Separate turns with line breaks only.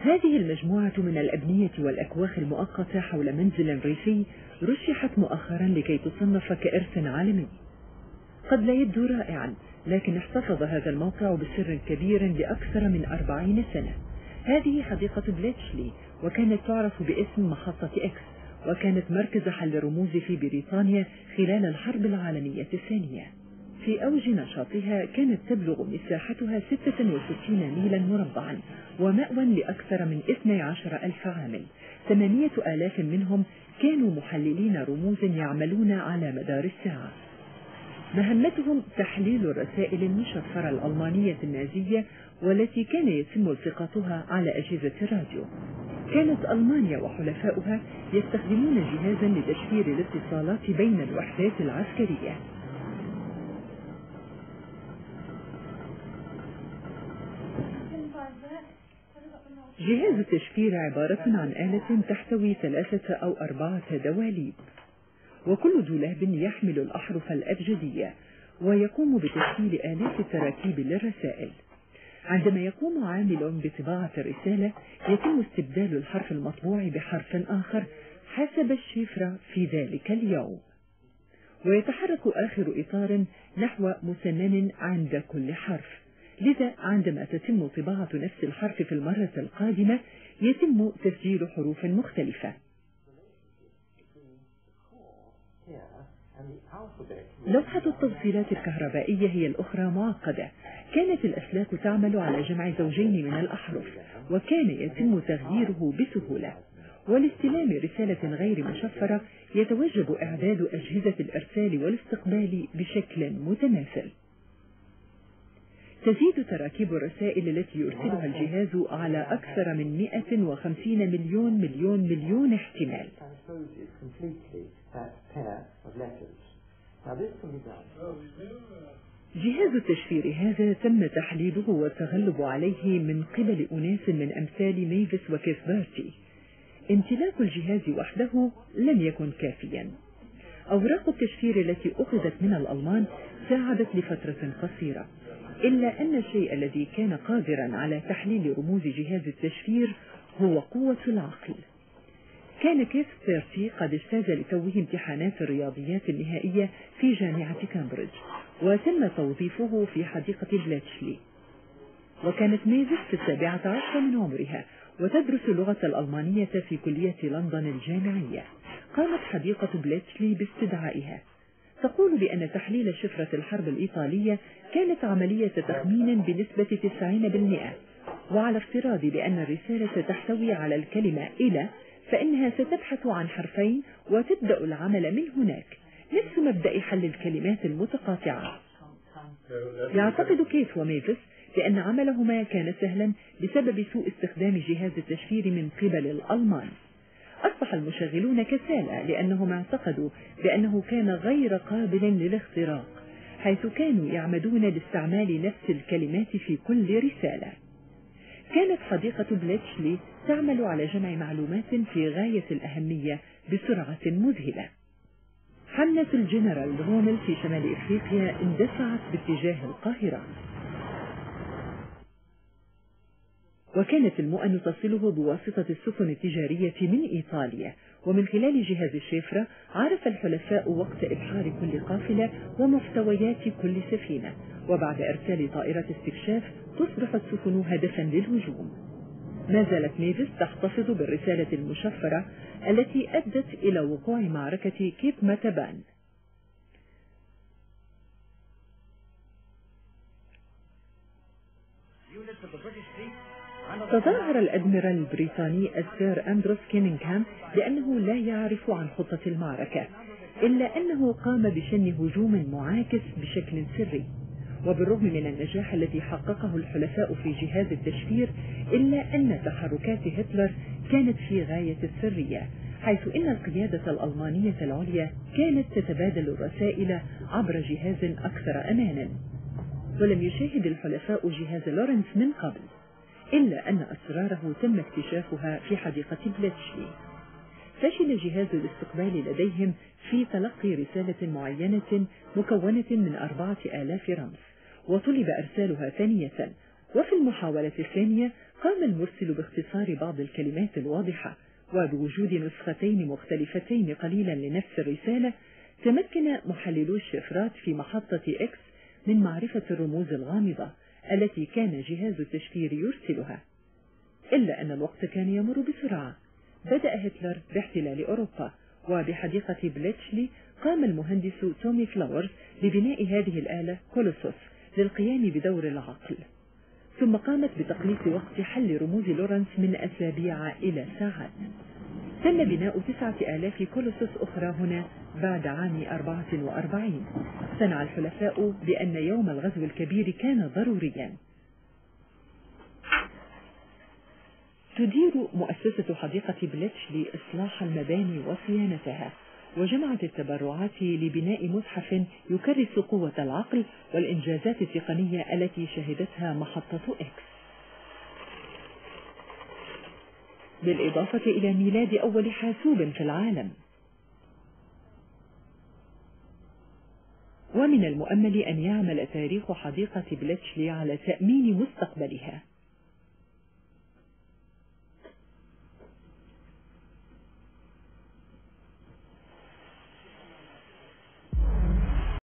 هذه المجموعة من الأبنية والأكواخ المؤقتة حول منزل ريفي رشحت مؤخرا لكي تصنف كإرث عالمي. قد لا يبدو رائعا، لكن احتفظ هذا الموقع بسر كبير لأكثر من 40 سنة. هذه حديقة بليتشلي، وكانت تعرف باسم محطة إكس، وكانت مركز حل رموز في بريطانيا خلال الحرب العالمية الثانية. في أوج نشاطها كانت تبلغ مساحتها 66 ميلا مربعا، ومأوى لأكثر من 12,000 عامل. 8,000 منهم كانوا محللين رموز يعملون على مدار الساعة. مهمتهم تحليل الرسائل المشفرة الألمانية النازية، والتي كان يتم التقاطها على أجهزة الراديو. كانت ألمانيا وحلفاؤها يستخدمون جهازا لتشفير الاتصالات بين الوحدات العسكرية. جهاز التشفير عبارة عن آلة تحتوي 3 أو 4 دواليب، وكل دولاب يحمل الأحرف الأبجدية، ويقوم بتشكيل آلاف التراكيب للرسائل. عندما يقوم عامل بطباعة الرسالة يتم استبدال الحرف المطبوع بحرف آخر حسب الشفرة في ذلك اليوم، ويتحرك آخر إطار نحو مسنن عند كل حرف. لذا عندما تتم طباعة نفس الحرف في المرة القادمة يتم تسجيل حروف مختلفة. لوحة التوصيلات الكهربائية هي الأخرى معقدة. كانت الأسلاك تعمل على جمع زوجين من الأحرف، وكان يتم تغييره بسهولة. ولاستلام رسالة غير مشفرة يتوجب إعداد أجهزة الإرسال والاستقبال بشكل متماثل. تزيد تراكيب الرسائل التي يرسلها الجهاز على أكثر من 150 مليون احتمال. جهاز التشفير هذا تم تحليله والتغلب عليه من قبل أناس من أمثال ميفيس وكيثبرتي. امتلاك الجهاز وحده لم يكن كافيا. أوراق التشفير التي أخذت من الألمان ساعدت لفترة قصيرة، إلا أن الشيء الذي كان قادرا على تحليل رموز جهاز التشفير هو قوة العقل. كان كيثبرتي قد اجتاز لتوه امتحانات الرياضيات النهائية في جامعة كامبريدج، وتم توظيفه في حديقة بليتشلي. وكانت ميفيس في 17 من عمرها وتدرس اللغة الألمانية في كلية لندن الجامعية. قامت حديقة بليتشلي باستدعائها. تقول بأن تحليل شفرة الحرب الإيطالية كانت عملية تخمين بنسبة 90%، وعلى افتراض بأن الرسالة تحتوي على الكلمة إلى، فإنها ستبحث عن حرفين وتبدأ العمل من هناك، نفس مبدأ حل الكلمات المتقاطعة. يعتقد كيث وميفيس بأن عملهما كان سهلا بسبب سوء استخدام جهاز التشفير من قبل الألمان. أصبح المشغلون كسالى لأنهم اعتقدوا بأنه كان غير قابل للاختراق، حيث كانوا يعمدون لاستعمال نفس الكلمات في كل رسالة. كانت حديقة بليتشلي تعمل على جمع معلومات في غاية الأهمية بسرعة مذهلة. حملة الجنرال رومل في شمال إفريقيا اندفعت باتجاه القاهرة، وكانت المؤن تصله بواسطة السفن التجارية من إيطاليا. ومن خلال جهاز الشفرة عرف الحلفاء وقت إبحار كل قافلة ومحتويات كل سفينة، وبعد إرسال طائرة استكشاف تصبح السفن هدفا للهجوم. ما زالت ميفيس تحتفظ بالرسالة المشفرة التي أدت إلى وقوع معركة كيب ماتابان. تظاهر الأدميرال البريطاني السير أندروس كينينغهام بأنه لا يعرف عن خطة المعركة، إلا أنه قام بشن هجوم معاكس بشكل سري. وبالرغم من النجاح الذي حققه الحلفاء في جهاز التشفير، إلا أن تحركات هتلر كانت في غاية السرية، حيث إن القيادة الألمانية العليا كانت تتبادل الرسائل عبر جهاز أكثر أمانا. ولم يشاهد الحلفاء جهاز لورنس من قبل، إلا أن أسراره تم اكتشافها في حديقة بليتشلي. فشل جهاز الاستقبال لديهم في تلقي رسالة معينة مكونة من 4,000 رمز، وطلب إرسالها ثانية، وفي المحاولة الثانية قام المرسل باختصار بعض الكلمات الواضحة، وبوجود نسختين مختلفتين قليلا لنفس الرسالة تمكن محللو الشفرات في محطة إكس من معرفة الرموز الغامضة التي كان جهاز التشفير يرسلها. إلا أن الوقت كان يمر بسرعة. بدأ هتلر باحتلال أوروبا، وبحديقة بليتشلي قام المهندس تومي فلاورز ببناء هذه الآلة كولوسوس للقيام بدور العقل، ثم قامت بتقليص وقت حل رموز لورنس من أسابيع إلى ساعات. تم بناء 9000 كولوسوس أخرى هنا بعد عام 44. صنع الحلفاء بأن يوم الغزو الكبير كان ضروريا. تدير مؤسسة حديقة بليتشلي إصلاح المباني وصيانتها، وجمعت التبرعات لبناء متحف يكرس قوة العقل والإنجازات التقنية التي شهدتها محطة إكس، بالإضافة إلى ميلاد أول حاسوب في العالم. ومن المؤمل أن يعمل تاريخ حديقة بليتشلي على تأمين مستقبلها.